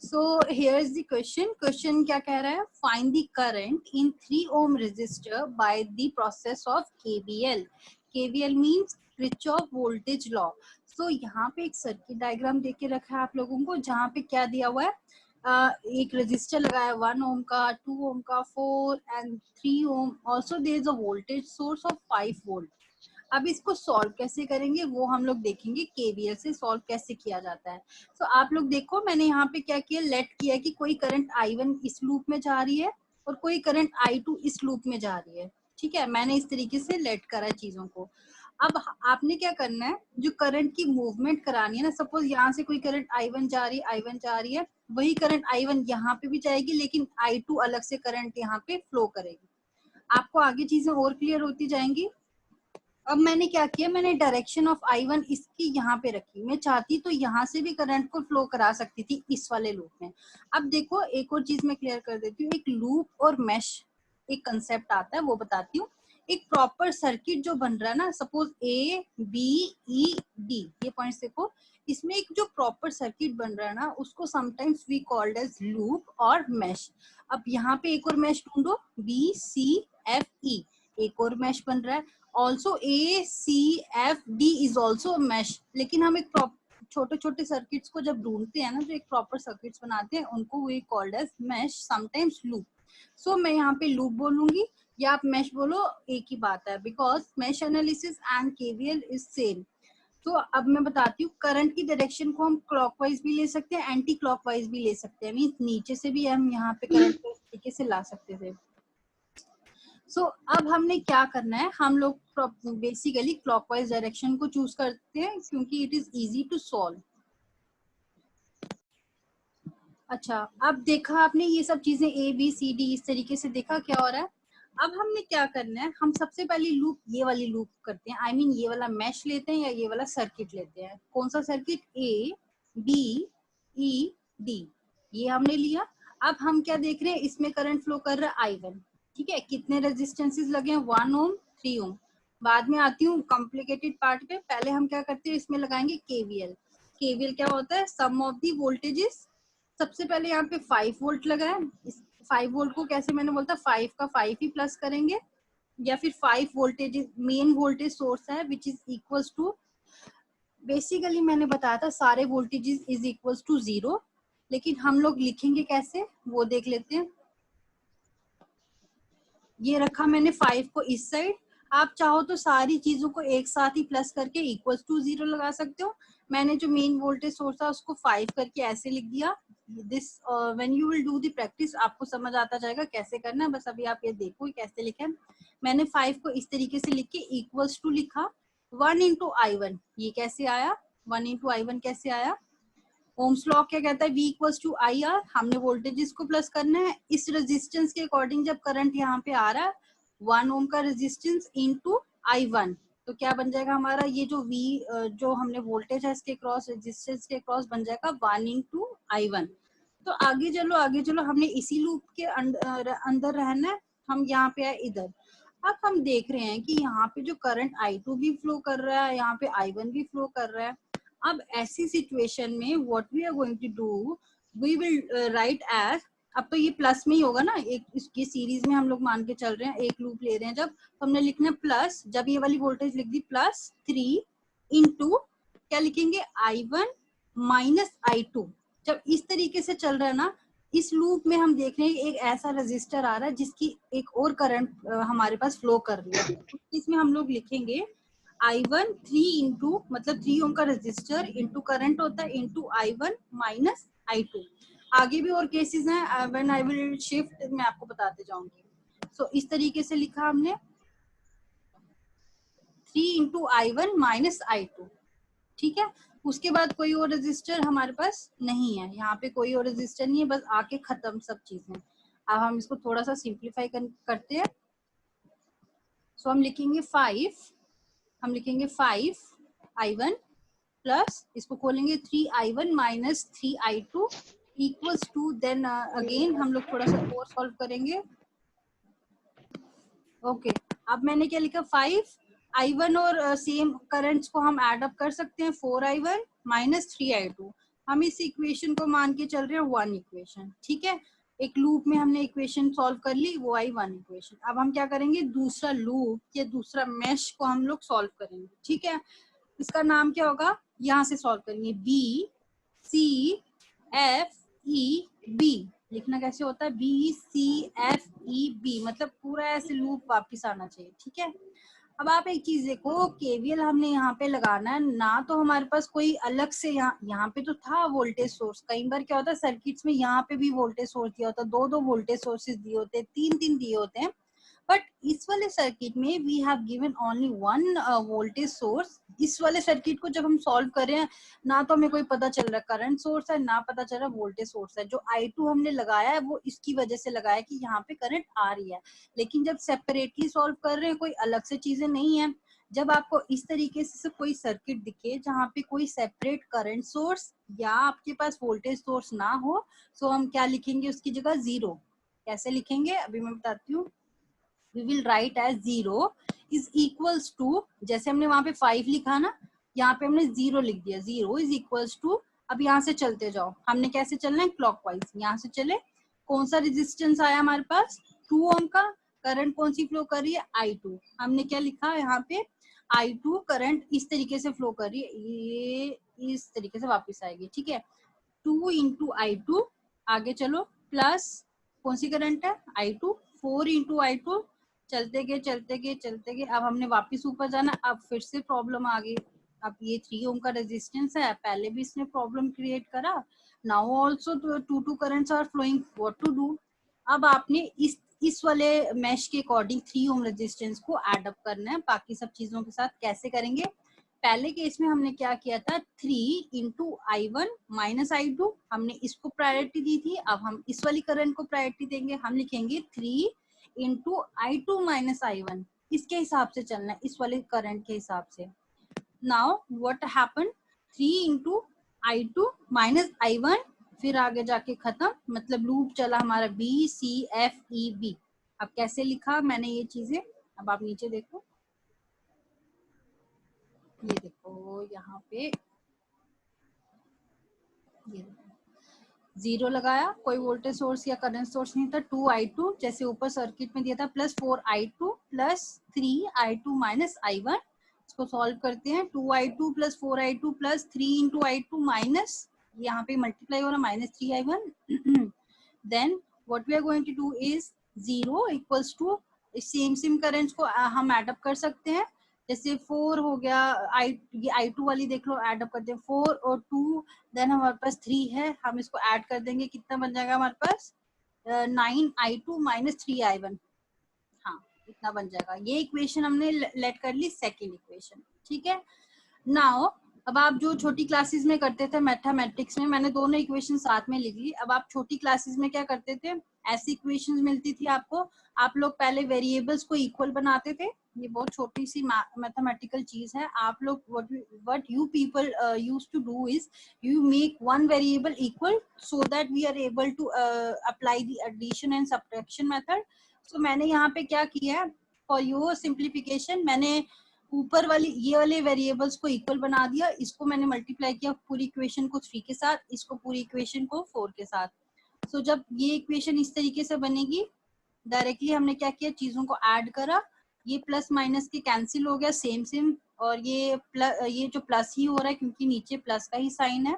So here's the question क्या कह रहा है? Find the current in 3 ohm resistor by the process of KVL. KVL means Kirchhoff voltage law. So यहाँ पे एक सर्किट डायग्राम देके रखा है आप लोगों को, जहाँ पे क्या दिया हुआ है, एक रजिस्टर लगाया 1 ओम का, 2 ओम का, 4 and 3 Om. Also there is a voltage source of 5 volt. अब इसको सॉल्व कैसे करेंगे वो हम लोग देखेंगे, केवीएल से सॉल्व कैसे किया जाता है. तो आप लोग देखो, मैंने यहाँ पे क्या किया, लेट किया कि कोई करंट I1 इस लूप में जा रही है और कोई करंट I2 इस लूप में जा रही है. ठीक है, मैंने इस तरीके से लेट करा है चीजों को. अब आपने क्या करना है, जो करंट की मूवमेंट करानी है ना, सपोज यहाँ से कोई करंट I1 जा रही है, वही करंट I1 यहाँ पे भी जाएगी, लेकिन I2 अलग से करंट यहाँ पे फ्लो करेगी. आपको आगे चीजें और क्लियर होती जाएंगी. अब मैंने क्या किया, मैंने डायरेक्शन ऑफ I1 इसकी यहाँ पे रखी. मैं चाहती तो यहाँ से भी करंट को फ्लो करा सकती थी इस वाले लूप में. अब देखो, एक और चीज मैं क्लियर कर देती हूँ. एक लूप और मैश एक कंसेप्ट आता है, वो बताती हूँ. एक प्रॉपर सर्किट जो बन रहा है ना, suppose A B E D, ये पॉइंट्स देखो. इसमें एक जो प्रॉपर सर्किट बन रहा है ना, उसको sometimes we called as loop और मैश. अब यहाँ पे एक और मैश ढूंढो, B C F E, एक और मैश बन रहा है. Also A C F D is also mesh. लेकिन हम एक छोटे छोटे सर्किट्स को जब ढूंढते हैं ना, जो एक प्रॉपर सर्किट्स बनाते हैं, उनको we called as mesh, sometimes loop. So मैं यहाँ पे लूप बोलूंगी या आप मैश बोलो, एक ही बात है, because mesh analysis and KVL is same. तो अब मैं बताती हूँ, करंट की डायरेक्शन को हम क्लॉकवाइज भी ले सकते हैं, एंटी क्लॉकवाइज भी ले सकते हैं. मीन्स नीचे से भी हम यहाँ पे करंट को इस तरीके से ला सकते थे. सो अब हमने क्या करना है, हम लोग बेसिकली क्लॉकवाइज डायरेक्शन को चूज करते हैं क्योंकि it is easy to solve. अच्छा, अब देखा आपने ये सब चीजें A B C D इस तरीके से देखा क्या हो रहा है. अब हमने क्या करना है, हम सबसे पहले लूप, ये वाली लूप करते हैं. I mean ये वाला मैश लेते हैं या ये वाला सर्किट लेते हैं. कौन सा circuit? A B E D, ये हमने लिया. अब हम क्या देख रहे हैं, इसमें करंट फ्लो कर रहा है I1. ठीक है, कितने रेजिस्टेंसेस लगे हैं? 1 ओम, 3 ओम. बाद में आती हूँ कॉम्प्लिकेटेड पार्ट पे. पहले हम क्या करते हैं, इसमें लगाएंगे केवीएल. केवीएल क्या होता है? सम ऑफ दी वोल्टेजेस. सबसे पहले यहाँ पे 5 वोल्ट लगा है. इस 5 वोल्ट को कैसे मैंने बोलता, 5 का 5 ही प्लस करेंगे, या फिर 5 वोल्टेज मेन वोल्टेज सोर्स है which is equals to, basically मैंने बताया था सारे वोल्टेजेस इज इक्वल्स टू 0. लेकिन हम लोग लिखेंगे कैसे वो देख लेते हैं. ये रखा मैंने 5 को इस साइड. आप चाहो तो सारी चीजों को एक साथ ही प्लस करके इक्वल्स टू 0 लगा सकते हो. मैंने जो मेन वोल्टेज सोर्स था उसको 5 करके ऐसे लिख दिया. This when you will do the practice आपको समझ आता जाएगा कैसे करना है. बस अभी आप ये देखो कैसे लिखे. मैंने 5 को इस तरीके से लिख के इक्वल्स टू लिखा. 1 इंटू I1, ये कैसे आया? 1 इंटू I1 कैसे आया? ओम्स लॉ क्या कहता है? V equals to I R. हमने वोल्टेजेस को प्लस करना है. इस रेजिस्टेंस के अकॉर्डिंग जब करंट यहाँ पे आ रहा है, 1 ओम का रेजिस्टेंस इंटू I1, तो क्या बन जाएगा हमारा? ये जो V जो हमने वोल्टेज है इसके क्रॉस, रेजिस्टेंस के क्रॉस बन जाएगा 1 इंटू I1. तो आगे चलो, हमने इसी लूप के अंदर रहना है. हम यहाँ पे आए इधर. अब हम देख रहे हैं कि यहाँ पे जो करंट I2 भी फ्लो कर रहा है, यहाँ पे I1 भी फ्लो कर रहा है. अब ऐसी सिचुएशन में what we are going to do, we will write as, अब तो ये प्लस में ही होगा ना, एक इसकी सीरीज में हम लोग मान के चल रहे हैं, एक लूप ले रहे हैं. जब तो हमने लिखना है प्लस, जब ये वाली वोल्टेज लिख दी प्लस 3 इंटू क्या लिखेंगे, I1 माइनस I2. जब इस तरीके से चल रहा है ना, इस लूप में हम देख रहे हैं एक ऐसा रजिस्टर आ रहा है जिसकी एक और करंट हमारे पास फ्लो कर रही है. इसमें हम लोग लिखेंगे I1 3 इंटू, मतलब 3 ओम का रजिस्टर इंटू करंट होता है इंटू I1 माइनस I2. आगे भी और केसेस हैं, व्हेन आई विल शिफ्ट मैं आपको बताते जाऊंगी. सो इस तरीके से लिखा हमने 3 इंटू I1 माइनस I2. ठीक है, उसके बाद कोई और रजिस्टर हमारे पास नहीं है. यहाँ पे कोई और रजिस्टर नहीं है, बस आके खत्म सब चीजें. अब हम इसको थोड़ा सा सिंप्लीफाई करते हैं. सो हम लिखेंगे 5 I1 प्लस इसको खोलेंगे 3 I1 minus 3 I2 equals to, then again हम लोग थोड़ा सा और सॉल्व करेंगे. ओके, अब मैंने क्या लिखा, 5 I1 और सेम करंट्स को हम ऐड अप कर सकते हैं. 4 I1 माइनस 3 I2. हम इस इक्वेशन को मान के चल रहे हैं वन इक्वेशन, ठीक है। एक लूप में हमने इक्वेशन सॉल्व कर ली, वो आई वन इक्वेशन। अब हम क्या करेंगे, दूसरा लूप या दूसरा मैश को हम लोग सॉल्व करेंगे, ठीक है। इसका नाम क्या होगा, यहाँ से सॉल्व करेंगे, B C F E B. लिखना कैसे होता है, B C F E B, मतलब पूरा ऐसे लूप वापिस आना चाहिए, ठीक है। अब आप एक चीज देखो, केवीएल हमने यहाँ पे लगाना है ना, तो हमारे पास कोई अलग से यहाँ पे तो था वोल्टेज सोर्स। कई बार क्या होता है सर्किट्स में, यहाँ पे भी वोल्टेज सोर्स दिया होता है, दो दो वोल्टेज सोर्सेज दिए होते हैं, तीन तीन दिए होते हैं। बट इस वाले सर्किट में we have given only one voltage source. इस वाले सर्किट को जब हम सॉल्व कर रहे हैं, ना तो हमें कोई पता चल रहा है करंट सोर्स है, ना पता चल रहा है वोल्टेज सोर्स है। जो I2 हमने लगाया है वो इसकी वजह से लगाया कि यहाँ पे करंट आ रही है। लेकिन जब सेपरेटली सॉल्व कर रहे हैं, कोई अलग से चीजें नहीं है। जब आपको इस तरीके से कोई सर्किट दिखे जहाँ पे कोई सेपरेट करंट सोर्स या आपके पास वोल्टेज सोर्स ना हो, तो हम क्या लिखेंगे उसकी जगह, जीरो। कैसे लिखेंगे अभी मैं बताती हूँ। we will write as 0 is equals to, जैसे हमने वहां पे 5 लिखा ना, यहाँ पे हमने 0 लिख दिया। 0 is equals to, अब यहाँ से चलते जाओ, हमने कैसे चलना है, क्लॉकवाइज। यहाँ से चले, कौन सा रेजिस्टेंस आया हमारे पास, 2 ओम का। करंट कौन सी फ्लो कर रही है, I2। हमने क्या लिखा यहाँ पे, I2 करंट इस तरीके से फ्लो कर रही है, ये इस तरीके से वापस आएगी, ठीक है। 2 इंटू I2, आगे चलो, प्लस कौन सी करंट है, I2। 4 इंटू I2, चलते गए चलते गए चलते गए, अब हमने वापस ऊपर जाना। अब फिर से प्रॉब्लम आ गई। अब ये 3 ओम का रेजिस्टेंस है, पहले भी इसने प्रॉब्लम क्रिएट करा। Now also two currents are flowing, what to do. अब आपने इस वाले मैश के अकॉर्डिंग 3 ओम रेजिस्टेंस को एड अप करना है बाकी सब चीजों के साथ। कैसे करेंगे, पहले केस में हमने क्या किया था, 3 इंटू I1 माइनस I2, हमने इसको प्रायोरिटी दी थी। अब हम इस वाली करंट को प्रायोरिटी देंगे, हम लिखेंगे 3 इंटू I2 माइनस I1। इसके हिसाब से चलना है, इस वाले करंट के हिसाब से। Now what happen, 3 into I2 minus I1, फिर आगे जाके खत्म, मतलब लूप चला हमारा BCFEB। अब कैसे लिखा मैंने ये चीजें, अब आप नीचे देखो, ये देखो यहाँ पे, ये 0 लगाया, कोई वोल्टेज सोर्स या करंट सोर्स नहीं था। 2I2 जैसे ऊपर सर्किट में दिया था, plus 4I2 plus 3I2 minus I1। इसको सॉल्व करते हैं, 2I2 plus 4I2 plus 3 into I2 minus, यहाँ पे मल्टीप्लाई हो रहा, minus 3I1। Then what we are going to do is 0 equals to, same currents को हम एडअप कर सकते हैं। जैसे 4 हो गया, ये I2 वाली देख लो, एड अप करते हैं 4 और 2, देन हमारे पास 3 है, हम इसको ऐड कर देंगे, कितना बन जाएगा हमारे पास, 9I2 माइनस 3I1। हाँ, इतना बन जाएगा। ये इक्वेशन हमने लेट कर ली सेकेंड इक्वेशन, ठीक है। नाउ अब आप जो छोटी क्लासेस में करते थे मैथमेटिक्स में, मैंने दोनों इक्वेशन साथ में लिख ली। अब आप छोटी क्लासेस में क्या करते थे, ऐसी इक्वेशंस मिलती थी आपको, आप लोग पहले वेरिएबल्स को इक्वल बनाते थे। ये बहुत छोटी सी मैथमेटिकल चीज है। आप लोग what you people use to do is you make one variable equal so that we are able to apply the addition and subtraction method. So मैंने यहाँ पे क्या किया है, for your simplification, मैंने ऊपर वाली ये वाले वेरिएबल्स को इक्वल बना दिया, इसको मैंने मल्टीप्लाई किया पूरी इक्वेशन को 3 के साथ, इसको पूरी इक्वेशन को 4 के साथ। सो जब ये इक्वेशन इस तरीके से बनेगी, डायरेक्टली हमने क्या किया, चीजों को ऐड करा, ये प्लस माइनस के कैंसिल हो गया, सेम, और ये जो प्लस ही हो रहा है क्योंकि नीचे प्लस का ही साइन है।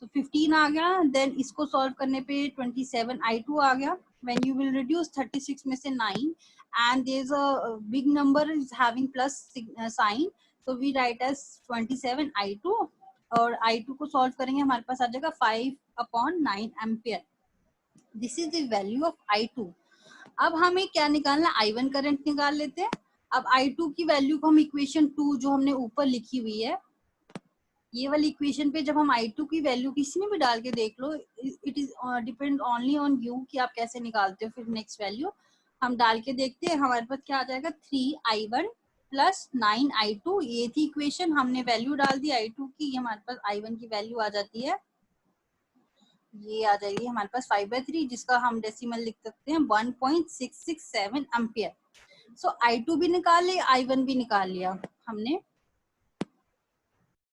So 15 आ गया, देन इसको सॉल्व करने पे 27I2 आ गया। When you will reduce 36 में से 9 and there is a big number is having plus sign, so we write as 27I2, और I2 को सॉल्व करेंगे हमारे पास आ जाएगा 5/9 ampere. This is the value of I2। अब हमें क्या निकालना, I1 करंट निकाल लेते हैं। अब I2 की वैल्यू को हम इक्वेशन 2 जो हमने ऊपर लिखी हुई है, ये वाली इक्वेशन पे जब हम I2 की वैल्यू किसी में भी डाल के देख लो, it is depend only on you कि आप कैसे निकालते हो फिर नेक्स्ट वैल्यू। हम डाल के देखते हैं, हमारे पास क्या आ जाएगा, 3I1 प्लस 9I2। ये थी इक्वेशन, हमने वैल्यू डाल दी I2 की, हमारे पास I1 की वैल्यू आ जाती है, ये आ जाएगी हमारे पास 5/3, जिसका हम डेसिमल लिख सकते हैं 1.667 एम्पियर। सो I2 भी निकाल लिया, I1 भी निकाल लिया हमने।